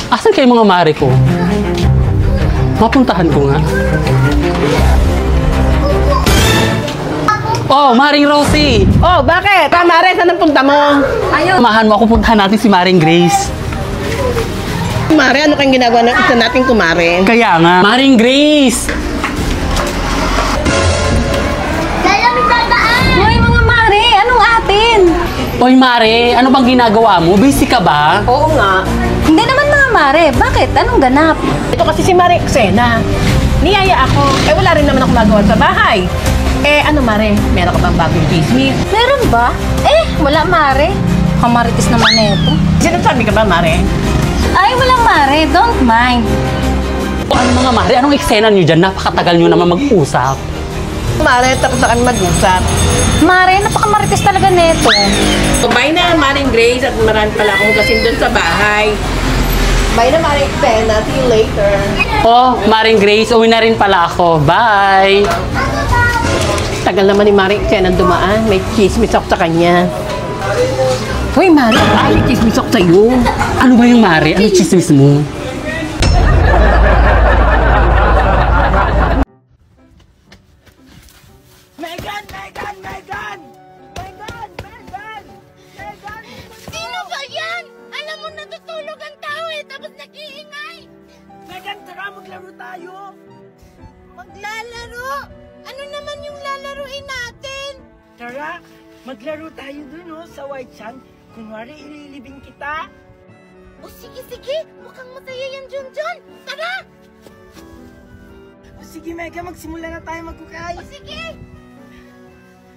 Asan kayo mga mare ko? Mapuntahan ko nga. Oh, Maring Rosie! Oh, bakit? Mare, saan ang punta mo? Ayaw. Samahan mo ako, puntahan natin si Maring Grace. Mare, ano kang ginagawa ng isa nating kumare? Kaya nga. Maring Grace! Hoy, mga mare! Anong atin? Oy, Mare, ano bang ginagawa mo? Busy ka ba? Oo nga. Hindi naman mga mare. Bakit? Anong ganap? Ito kasi si Mare Xena. Niyaya ako. Wala rin naman ako magawa sa bahay. Ano Mare? Meron ka bang bagong chismis? Meron ba? Wala mare. Kamaritis naman ito. Sinasabi ka ba, Mare? Ay, walang mare. Don't mind. O ano mga Mare, anong eksena nyo dyan? Napakatagal nyo naman mag-usap. Mare, tapos na kami mag-usap. Mare, napakamaritis talaga neto. So, bye na, Maring Grace. At marami pala akong kasing doon sa bahay. Bye na, Maring Xena. See you later. Oh, Maring Grace, uwi na rin pala ako. Bye! Tagal naman ni Maring Xena dumaan. May chismis ako sa kanya. Hoy, Mare, may chismis ako sa'yo. Ano ba yung Mare? Ano chismis mo? Megan! Megan! Megan! Megan! Megan! Megan! Sino ba yan? Alam mo natutulog ang tao tapos nag-iingay. Megan, tara maglaro tayo! Maglalaro? Ano naman yung lalaruin natin? Tara, maglaro tayo dun sa White Sand. Kunwari, ililibing kita. O sige, mukhang masaya yan, Junjun. Tara! O sige, Mega, magsimula na tayo magkukay. O sige!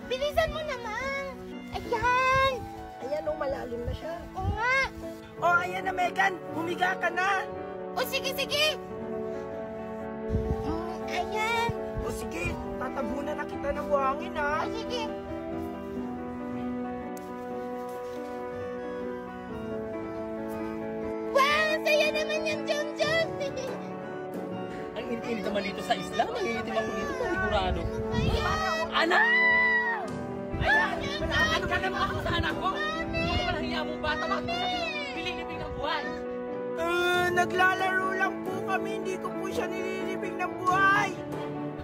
Bilisan mo naman. Ayan! Ayan, malalim na siya. O nga! O, ayan na, Megan. Humiga ka na. O sige! Ayan! O sige, tatabunan na kita ng buhangin, ha? O sige! Wow! Saya naman yan, Junjun! Ang init naman dito sa isla. Mangingitim ako dito, panigurado. Anak! Ayan! Ano ka naman ako sa anak ko? Ano ba nahiya mong bata? Bakit mo sabi pililibing ng buhay? Naglalaro lang po kami. Hindi ko po siya nililibing ng buhay.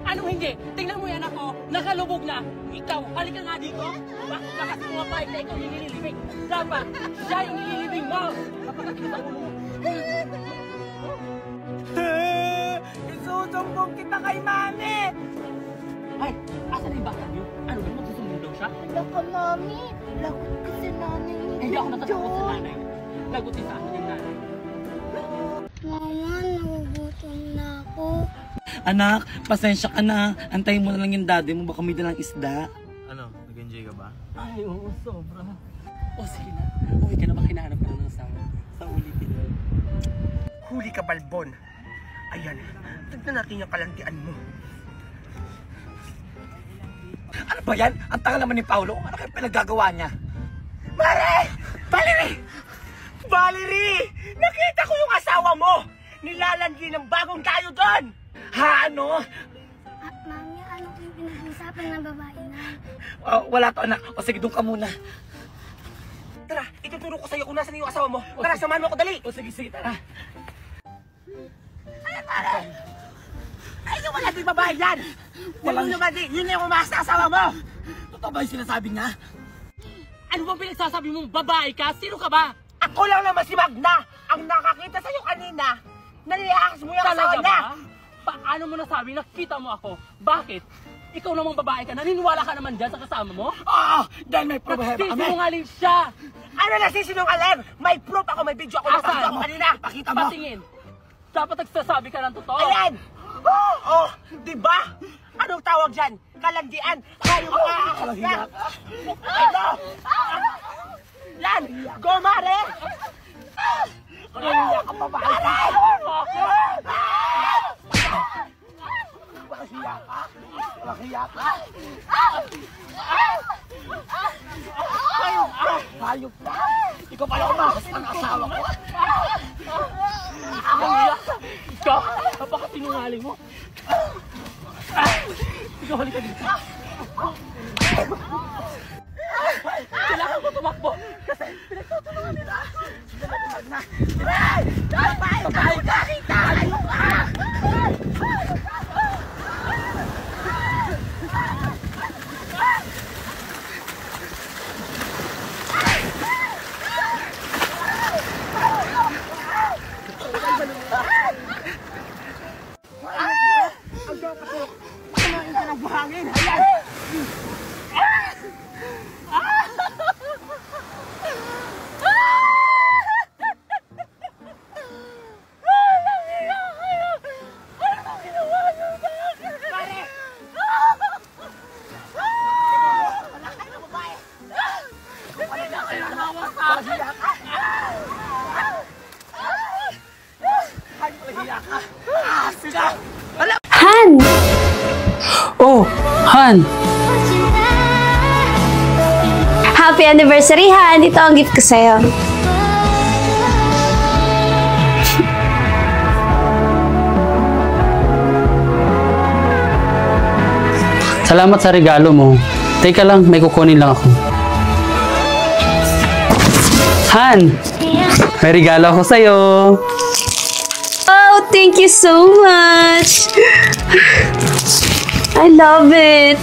Anong hindi? Tingnan mo yan ako. Nakalubog na. Ikaw, halika nga dito. Bakit lakas mo nga na ikaw yung nililibing? Dapat, siya yung nililibing mo. Kapagkakita mo mo. Isusumbong kita kay Mami. Ay, asan na yung bata niyo? Ano ba? Magsusumbong daw siya? Laka, Mami. Lagot ka sa nanay ni Hindi ako natatakot sa Junjun. nanay. Lagutin sa akin yung nanay. Mama, nagugutom na ako. Anak, pasensya ka na. Antayin mo na lang yung daddy mo. Baka may dalang isda. Ano? Nag-enjoy ka ba? Ay, oo, sobra. O, sige na. Uwi ka na, makinahanap ka na ng asawa. Sa ulitin mo. Huli ka, Balbon. Ayan, tignan natin yung kalantian mo. Ano ba yan? Ang tagal naman ni Paulo. Ano kayo pinaggagawa niya? Mare! Valerie! Valerie! Nakita ko yung asawa mo! Nilalandi ng bagong tayo doon! Ha, ano? Mami, ano yung pinag-uusapan ng babae na? Wala to, anak. O sige, doon ka muna. Tara, ituturo ko sa'yo kung nasan yung asawa mo. Tara, samahan mo ako, dali! O sige, tara. Ay, yung wala din babae yan! Walang lumandi, yun yung umaas na asawa mo! Totoo ba yung sinasabi niya? Ano bang pinagsasabi mong babae ka? Sino ka ba? Ako lang naman si Magna! Ang nakakita sa'yo kanina! Naliakas mo yung asawa Talaga niya! ba? Paano mo nasabi? Nakita mo ako. Bakit? Ikaw namang babae ka. Naniniwala ka naman dyan sa kasama mo? Oo! Dahil may problema kami! Nagsisinungaling siya! Ano na sisinungaling? May proof ako, may video ako, Asan? nakakita mo kanina! Pakita mo! Patingin. Dapat nagsasabi ka ng totoo. Ayan! Oh, di ba? Anong tawag dyan? Kalandian! Kayo ka! Kalandian! Ito! Yan! Go, Mare! Kalandian ka pa, Mare! Makiya ka! Makiya ka! Hayop ka! Ikaw pala umakas ng asawa ko! Ikaw, napakasinungaling mo. Ikaw, halika dito. Kailangan ko tumakbo. Kasi pinagtutulungan nila. Pinagtutulungan na. Oh, Han! Happy anniversary, Han! Ito ang gift ko sa'yo. Salamat sa regalo mo. Teka lang, may kukunin lang ako. Han! May regalo ako sa'yo. Oh, thank you so much! I love it!